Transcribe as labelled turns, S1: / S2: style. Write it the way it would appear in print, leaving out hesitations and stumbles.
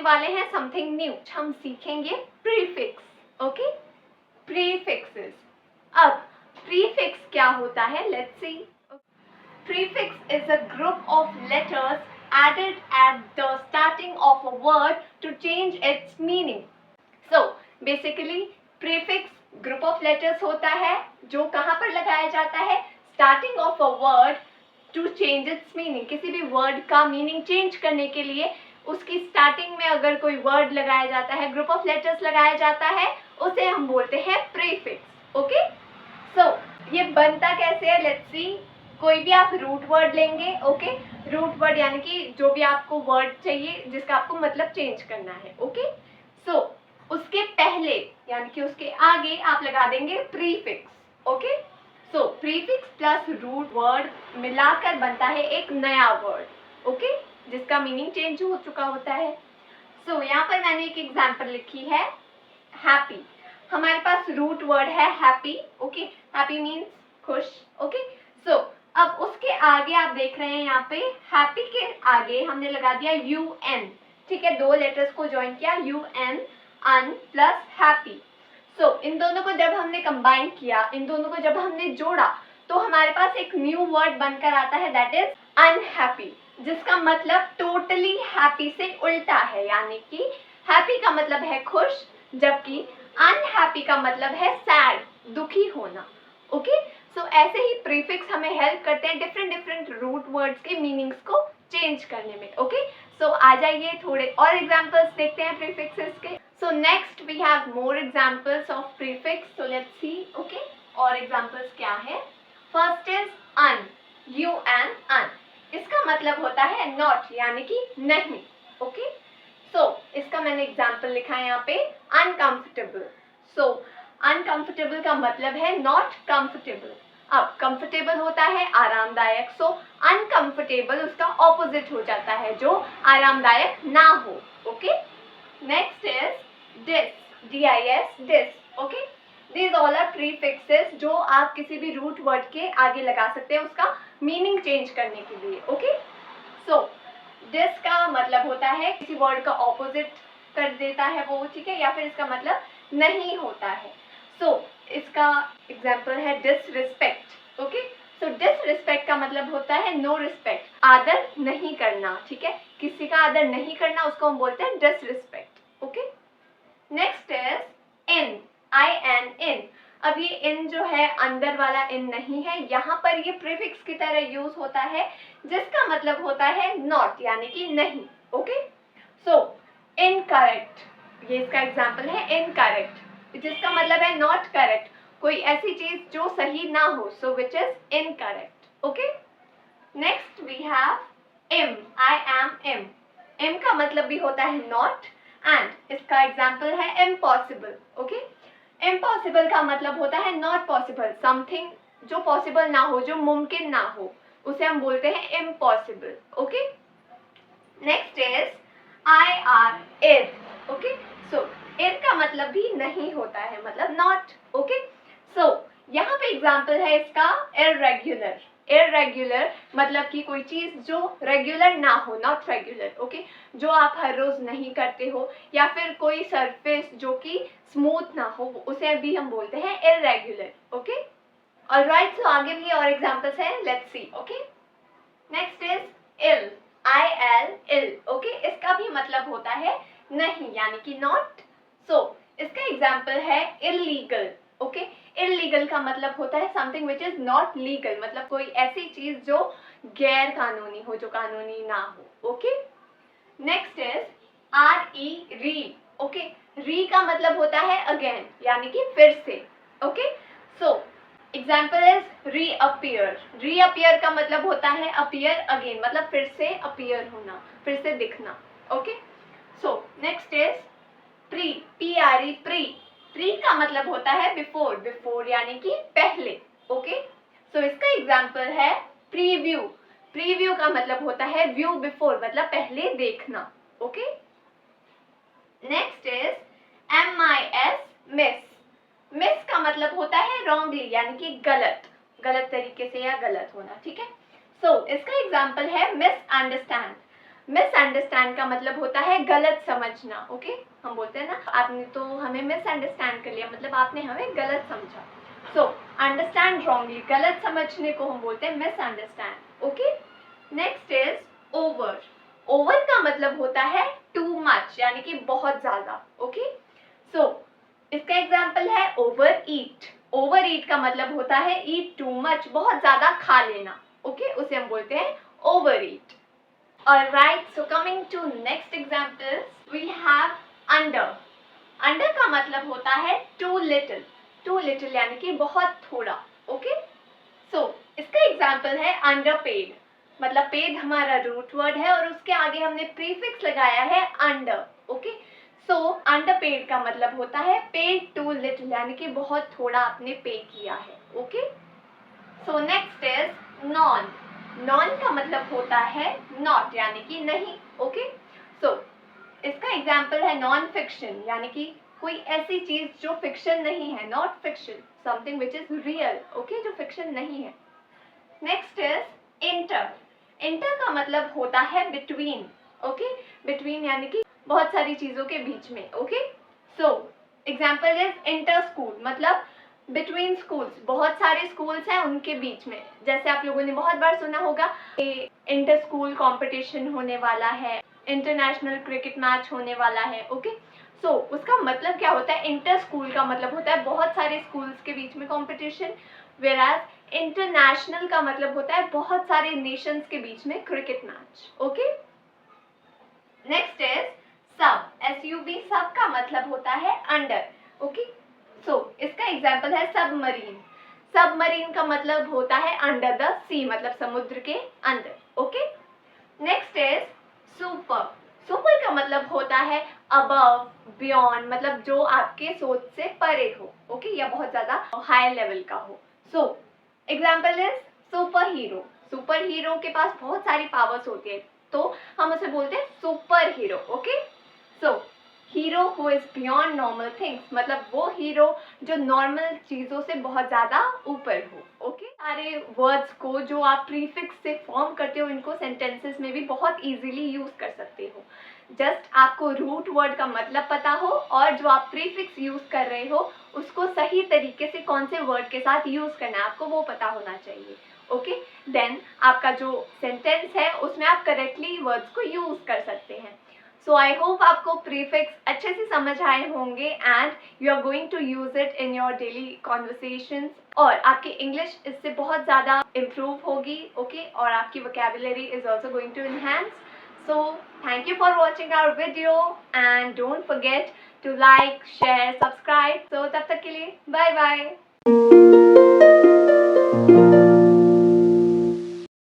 S1: वाले हैं something new. हम सीखेंगे प्रीफिक्स। Okay, prefixes. अब प्रीफिक्स क्या होता है, let's see. Prefix is a group of letters added at the starting of a word to change its meaning. So basically prefix group of letters होता है जो कहाँ पर लगाया जाता है, starting of a word to change its meaning। किसी भी word का meaning change करने के लिए उसकी starting में अगर कोई word लगाया जाता है, group of letters लगाया जाता है, उसे हम बोलते हैं prefix। ओके, so ये बनता कैसे है, लेट्स सी। कोई भी आप रूट वर्ड लेंगे। ओके, रूट वर्ड यानी कि जो भी आपको वर्ड चाहिए जिसका आपको मतलब चेंज करना है। ओके, सो उसके पहले यानी कि उसके आगे आप लगा देंगे प्रीफिक्स। ओके, सो प्रीफिक्स प्लस रूट वर्ड मिलाकर बनता है एक नया वर्ड। ओके, जिसका मीनिंग चेंज हो चुका होता है। सो यहाँ पर मैंने एक एग्जाम्पल लिखी है, हैप्पी। हमारे पास रूट वर्ड है हैप्पी। ओके, हैप्पी मीन्स खुश। ओके, सो अब उसके आगे आप देख रहे हैं यहाँ पे हैप्पी के आगे हमने लगा दिया यू एन। ठीक है, दो लेटर्स को ज्वाइन किया, U N, un plus happy. So इन दोनों को जब हमने कंबाइन किया, इन दोनों को जब हमने जोड़ा, तो हमारे पास एक न्यू वर्ड बनकर आता है, दैट इज अनहैप्पी, जिसका मतलब टोटली हैप्पी से उल्टा है। यानी कि हैप्पी का मतलब है खुश, जबकि अनहैप्पी का मतलब है सैड, दुखी होना। ओके, सो ऐसे ही प्रीफिक्स हमें हेल्प करते हैं डिफरेंट रूट वर्ड्स के मीनिंग्स को चेंज करने में। ओके, सो आ जाइए थोड़े और एग्जांपल्स देखते हैं प्रीफिक्सेस के। So next we have more examples of prefix, so let's see. Okay, और एग्जांपल्स क्या है। First is un, U N, un. इसका मतलब होता है नॉट यानी कि नहीं। ओके, सो इसका मैंने एग्जांपल लिखा है यहाँ पे, अनकंफर्टेबल। सो अनकंफर्टेबल का मतलब है नॉट कंफर्टेबल। अब कंफर्टेबल होता है आरामदायक, सो अनकंफर्टेबल उसका ऑपोजिट हो जाता है जो आरामदायक ना हो। Okay, next is dis, DIS, dis. Okay, these all are prefixes जो आप किसी भी रूट वर्ड के आगे लगा सकते हैं उसका मीनिंग चेंज करने के लिए। ओके, सो डिस का मतलब होता है किसी वर्ड का ऑपोजिट कर देता है वो, ठीक है, या फिर इसका मतलब नहीं होता है। सो इसका एग्जाम्पल है डिसरिस्पेक्ट। ओके, सो डिसरिस्पेक्ट का मतलब होता है नो रिस्पेक्ट, आदर नहीं करना। ठीक है, किसी का आदर नहीं करना उसको हम बोलते हैं disrespect. Okay, next is in, IN, इन। अब ये इन जो है अंदर वाला इन नहीं है, यहाँ पर ये प्रीफिक्स की तरह यूज होता है जिसका मतलब होता है नॉट यानी कि नहीं। ओके, सो इनकरेक्ट, ये इसका एग्जाम्पल है इनकरेक्ट, जिसका मतलब है नॉट करेक्ट, कोई ऐसी चीज जो सही ना हो, so which is incorrect. Okay, next we have im, I am इम। इम का मतलब भी होता है नॉट, एंड इसका एग्जाम्पल है इम्पॉसिबल। ओके, इम्पॉसिबल का मतलब होता है नॉट पॉसिबल, समथिंग जो पॉसिबल ना हो, जो मुमकिन ना हो, उसे हम बोलते हैं impossible. Okay, next is IR, is. Okay, so ir का मतलब भी नहीं होता है, मतलब नॉट। ओके, सो यहाँ पे एग्जाम्पल है इसका इररेगुलर। इररेगुलर मतलब कि कोई चीज जो रेगुलर ना हो, नॉट रेगुलर। ओके, जो आप हर रोज नहीं करते हो, या फिर कोई सरफेस जो कि स्मूथ ना हो, उसे भी हम बोलते हैं इररेगुलर। ओके, ऑलराइट, सो आगे भी और एग्जाम्पल्स हैं, let's see. Okay, next is il, IL, il. Okay, इसका भी मतलब होता है नहीं यानी कि नॉट। सो इसका एग्जाम्पल है इलीगल। ओके, इलीगल का मतलब होता है something which is not legal, मतलब कोई ऐसी चीज जो गैर कानूनी हो, जो कानूनी ना हो। ओके, नेक्स्ट इज RE, री। ओके, री का मतलब होता है अगेन यानी कि फिर से। Okay, so example is reappear. Reappear का मतलब होता है अपीयर अगेन, मतलब फिर से अपीयर होना, फिर से दिखना। Okay, so next is pre, PRE, pre. Pre का मतलब होता है बिफोर, बिफोर यानी कि पहले। ओके, सो इसका एग्जाम्पल है प्रीव्यू। प्रीव्यू का मतलब होता है व्यू बिफोर, मतलब पहले देखना। Okay, next is MIS, miss. Miss का मतलब होता है रॉन्गली यानी कि गलत, गलत तरीके से या गलत होना। ठीक है, सो इसका एग्जाम्पल है मिसअंडरस्टैंड। मिसअंडरस्टैंड का मतलब होता है गलत समझना। ओके, हम बोलते हैं ना आपने तो हमें मिसअंडरस्टैंड कर लिया, मतलब आपने हमें गलत समझा। सो अंडरस्टैंड रॉन्गली, गलत समझने को हम बोलते हैं misunderstand. Okay, next is over. Over का मतलब होता है टू मच, यानी कि बहुत ज्यादा। ओके, सो इसका एग्जाम्पल है ओवर ईट। ओवर ईट का मतलब होता है ईट टू मच, बहुत ज्यादा खा लेना। ओके, उसे हम बोलते हैं over eat. Alright, so coming to next examples, we have under. Under का मतलब होता है too little. Too little यानी कि बहुत थोड़ा। ओके, सो इसका एग्जाम्पल है underpaid। मतलब paid हमारा रूट वर्ड है और उसके आगे हमने प्रीफिक्स लगाया है under। ओके, सो underpaid का मतलब होता है paid too little, यानी कि बहुत थोड़ा आपने पे किया है। Okay, so next is non. Non का मतलब होता है नॉट, यानी कि नहीं। ओके, सो इसका एग्जाम्पल है नॉन फिक्शन, यानी कि कोई ऐसी चीज जो फिक्शन नहीं है। Not fiction, something which is real. Okay, जो फिक्शन नहीं है। Next is inter. इंटर का मतलब होता है बिटवीन। ओके, बिटवीन यानी कि बहुत सारी चीजों के बीच में। Okay, so example is inter school, मतलब बिटवीन स्कूल्स, बहुत सारे स्कूल्स हैं उनके बीच में। जैसे आप लोगों ने बहुत बार सुना होगा कि इंटर स्कूल कंपटीशन होने वाला है, इंटरनेशनल क्रिकेट मैच होने वाला है। ओके, सो उसका मतलब क्या होता है, इंटर स्कूल का मतलब होता है बहुत सारे स्कूल्स के बीच में कंपटीशन, वेराज इंटरनेशनल का मतलब होता है बहुत सारे नेशंस के बीच में cricket match. Okay, next is सब। SUB, सब का मतलब होता है अंडर। ओके, सो इसका एग्जाम्पल है सबमरीन। सबमरीन का मतलब होता है अंडर द सी, मतलब समुद्र के अंदर। Okay, next is super. Super का मतलब होता है अबव, बियॉन्ड, मतलब जो आपके सोच से परे हो। ओके, या बहुत ज्यादा हाई लेवल का हो। So example is super hero. Super hero के पास बहुत सारी पावर्स होती है, तो हम उसे बोलते हैं super hero. Okay, so hero who is beyond normal things, मतलब वो हीरो जो नॉर्मल चीजों से बहुत ज्यादा ऊपर हो। ओके, सारे वर्ड्स को जो आप प्रीफिक्स से फॉर्म करते हो, इनको सेंटेंसेस में भी बहुत इजीली यूज कर सकते हो। जस्ट आपको रूट वर्ड का मतलब पता हो और जो आप प्रीफिक्स यूज कर रहे हो उसको सही तरीके से कौन से वर्ड के साथ यूज करना है आपको वो पता होना चाहिए। ओके, देन आपका जो सेंटेंस है उसमें आप करेक्टली वर्ड्स को यूज कर सकते हैं। सो आई होप आपको प्रीफिक्स अच्छे से समझ आए होंगे and you are going to use it in your daily conversations, और आपकी इंग्लिश इससे बहुत ज़्यादा इम्प्रूव होगी। ओके, और आपकी vocabulary is also going to enhance. So thank you for watching our video and don't forget to like, share, subscribe. So तब तक के लिए bye bye.